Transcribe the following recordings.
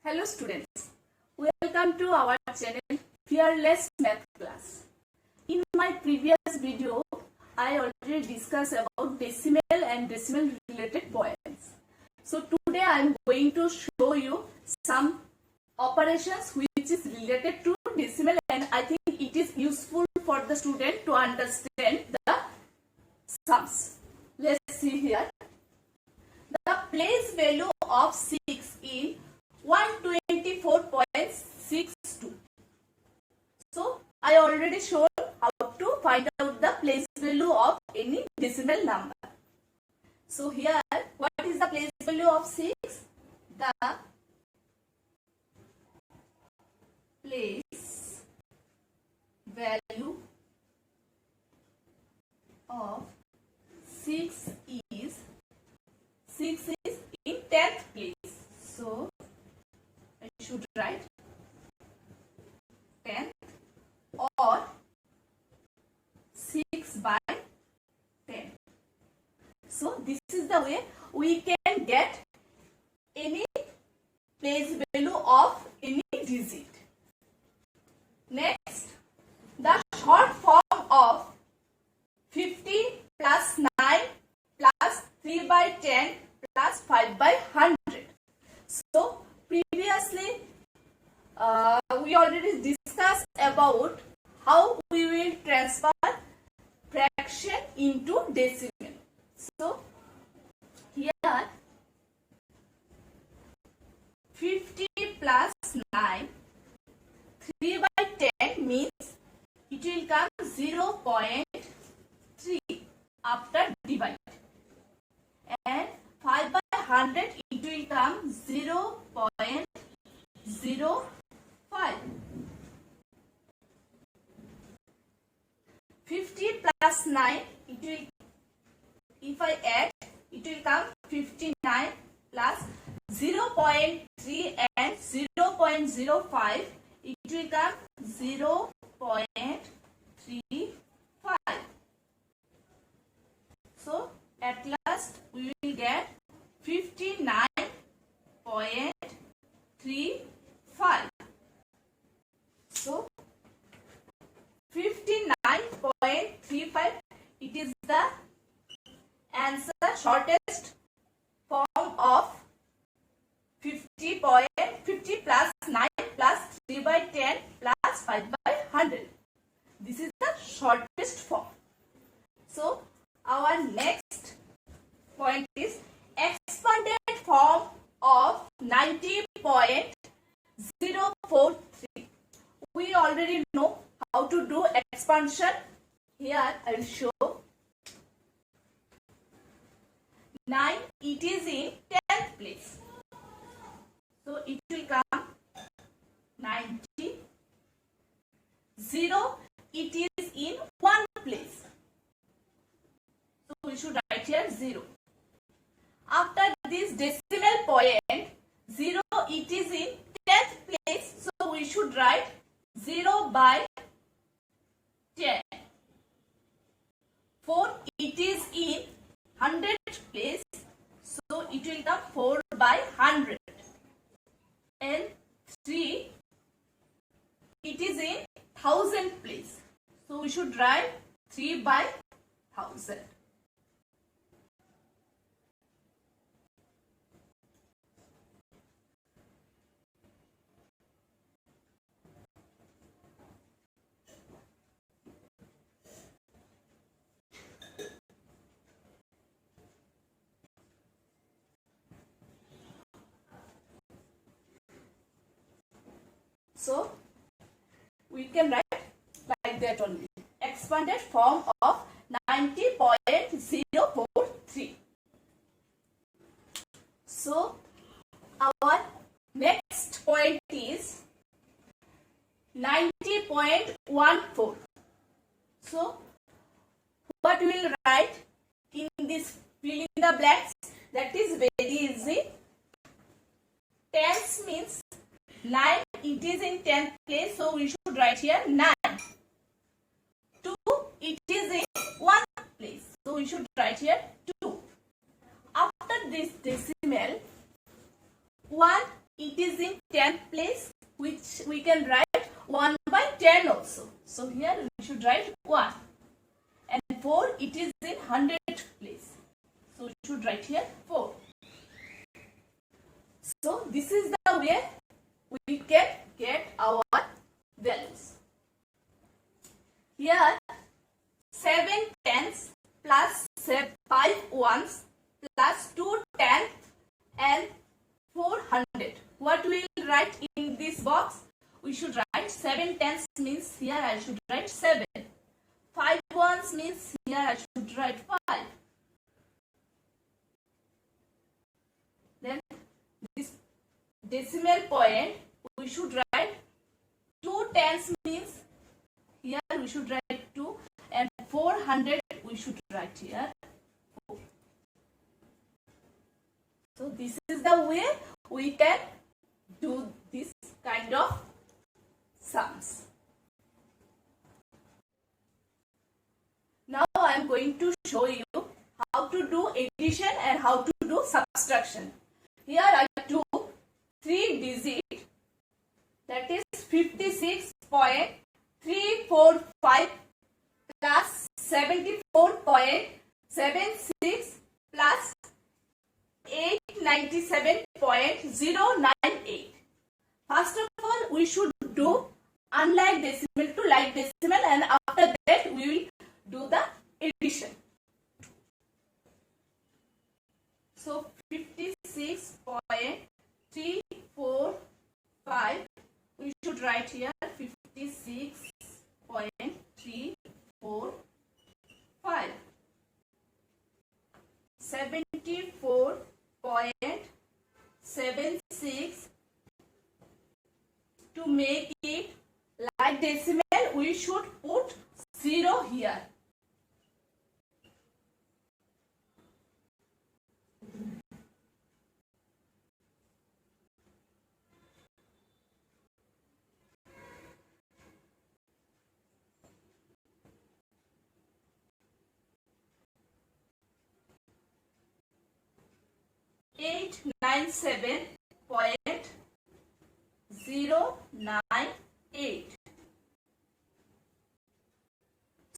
Hello students, welcome to our channel Fearless Math Class. In my previous video, I already discussed about decimal and decimal related points. So today I am going to show you some operations which is related to decimal, and I think it is useful for the student to understand the sums. Let's see here. The place value of 6 in 124.62. So I already showed how to find out the place value of any decimal number. So here, what is the place value of 6? The place value of 6 is in 10th place. So I should write 10th or 6 by 10. So this is the way we can get any place value of any digit. Next, the short form of 50 plus 9 plus 3 by 10 plus 5 by 100. So previously we already discussed about how we will transfer fraction into decimal. So here 50 plus 9, 3 by 10 means it will come 0.3 after divide, and 5 by 100 it will come 0.05. 50 plus 9, it will, if I add, it will come 59 plus 0.3 and 0.05, it will come 0.35. So at last we will get 59.35. So 59.35, it is the answer, shortest form of 50 plus 9 plus 3 by 10 plus 5 by 100. This is the shortest form. So our next point is expanded form of 90.043. We already know how to do expansion. Here I will show. 9, it is in 10th place. So it will come 90. 0, it is in 1 place. So we should write here 0. After this decimal point, 0, it is in 10th place. So we should write 0 by 10. 4, it is in 100th place. So it will come 4 by 100. And 3, it is in 1000th place. So we should write 3 by 1000. So we can write like that only. Expanded form of 90.043. So our next point is 90.14. So what we will write in this, fill in the blanks, that is very easy. Tens means 9, it is in 10th place, so we should write here 9. 2, it is in 1 place, so we should write here 2. After this decimal, 1 it is in 10th place, which we can write 1 by 10 also. So here we should write 1. And 4, it is in 100th place. So we should write here 4. So this is the way we can get our values. Here 7 tens plus 5 ones plus 2 tenths and 400. What we will write in this box? We should write 7 tenths means here I should write 7. 5 ones means here I should write 5. Then this decimal point we should write 2 tenths means here we should write 2 and 400 we should write here 4. So this is the way we can do this kind of sums. Now I am going to show you how to do addition and how to do subtraction. Here I took 3 digits, that is 56.345 plus 74.76 plus 897.098. First of all, we should do unlike decimal to like decimal, and after that we will do the addition. So 56.345, we should write here 56.345. 74.76, to make it like decimal we should put 0 here. Eight nine 7.098.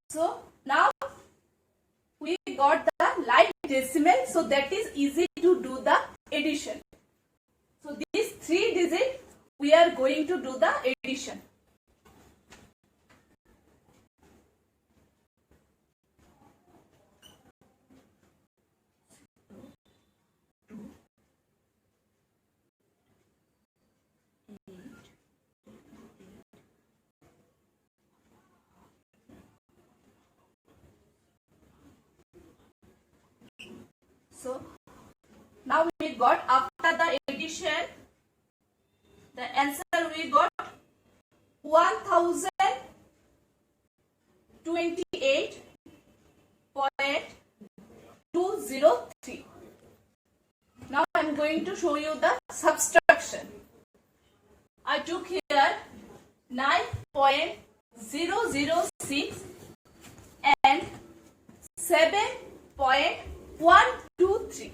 So now we got the like decimal, so that is easy to do the addition. So these 3 digits we are going to do the addition. So now we got, after the addition, the answer we got 1028.203. Now I am going to show you the subtraction. I took here 9.006 and 7.123.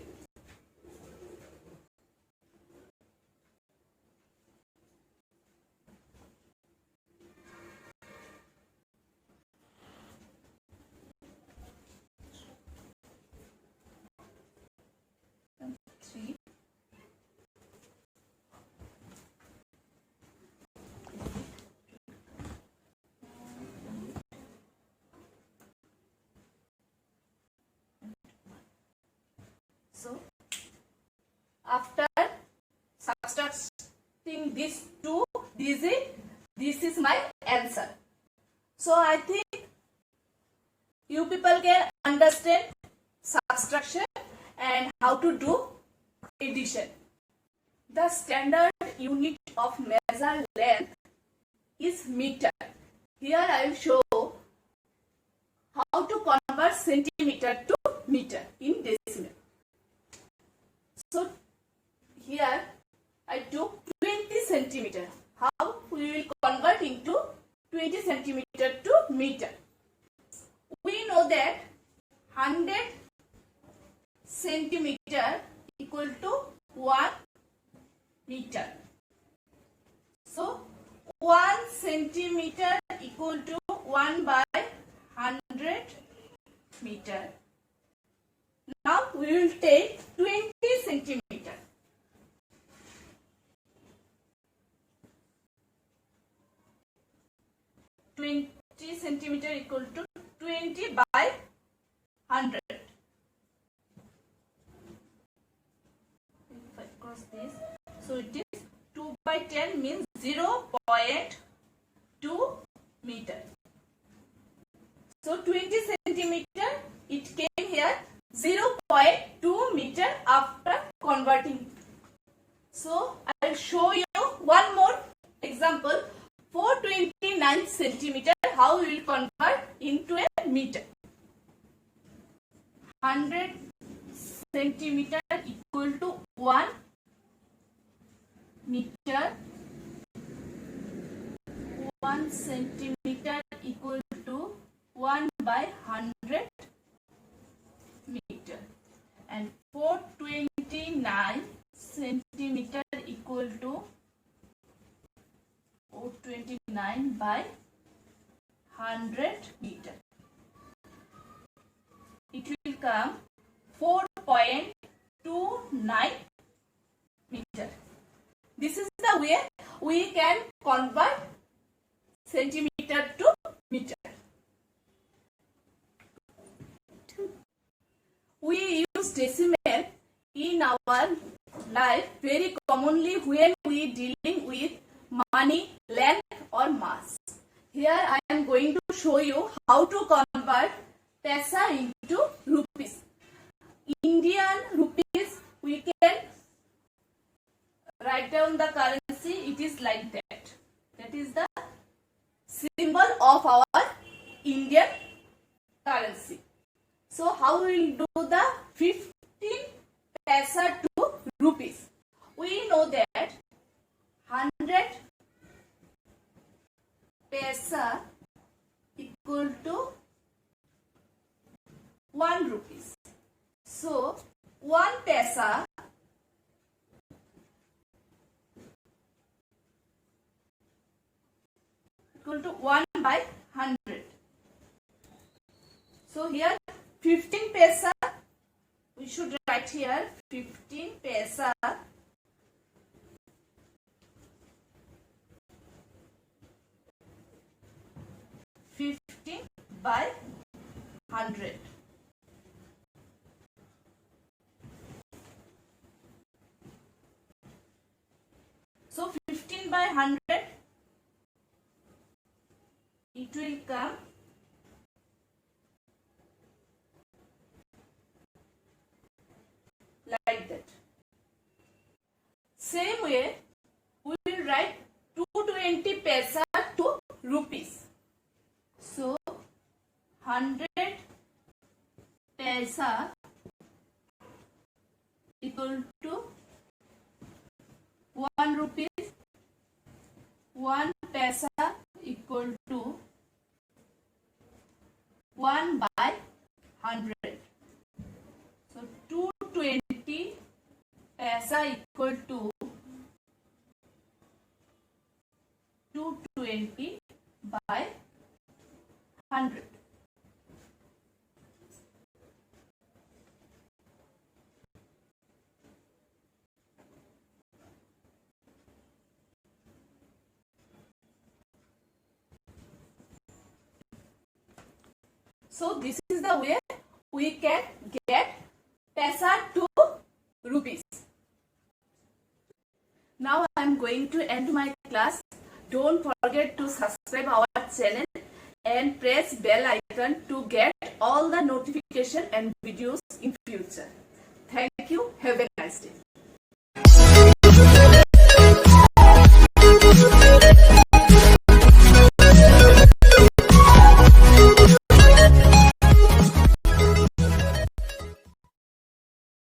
So after subtracting these 2 digits, this is my answer. So I think you people can understand subtraction and how to do addition. The standard unit of measure length is meter. Here I will show how to convert centimeter to meter in decimal. So here I took 20 centimeter. How we will convert into 20 centimeter to meter? We know that 100 centimeter equal to 1 meter. centimeter equal to 1 by 100 meter. Now we will take 20 centimeter. 20 centimeter equal to 20 by 100. If I cross this, so it is 2 by 10 means 0.2 meter. So 20 centimeter, it came here 0.2 meter after converting. So I will show you one more example. 429 centimeter, how we will convert into a meter. 100 centimeter equal to 1 meter. 1 centimeter equal to 1 by 100 meter. And 429 centimeter equal to 429 by 100 meter. It will come 4.29 meter. This is the way we can convert centimeter to meter. We use decimal in our life very commonly when we dealing with money, land or mass. Here I am going to show you how to convert paisa into rupees. Indian rupees, we can write down the currency. It is like that. That is the symbol of our Indian currency. So how we will do the 15 paisa to rupees? We know that 100 paisa equal to 1 rupees. So 1 paisa equal to 1 by 100. So here 15 paisa, we should write here 15 paisa by 100. So 15 by 100, it will come like that. Same way, we will write 220 paisa to rupees. So 100 paisa equal to 1 rupees. 1 paisa equal to 1 by 100. So 220 paisa equal to 220 by 100. So this is the way we can get paisa to rupees. Now I am going to end my class. Don't forget to subscribe our channel and press bell icon to get all the notification and videos in future. Thank you. Have a nice day.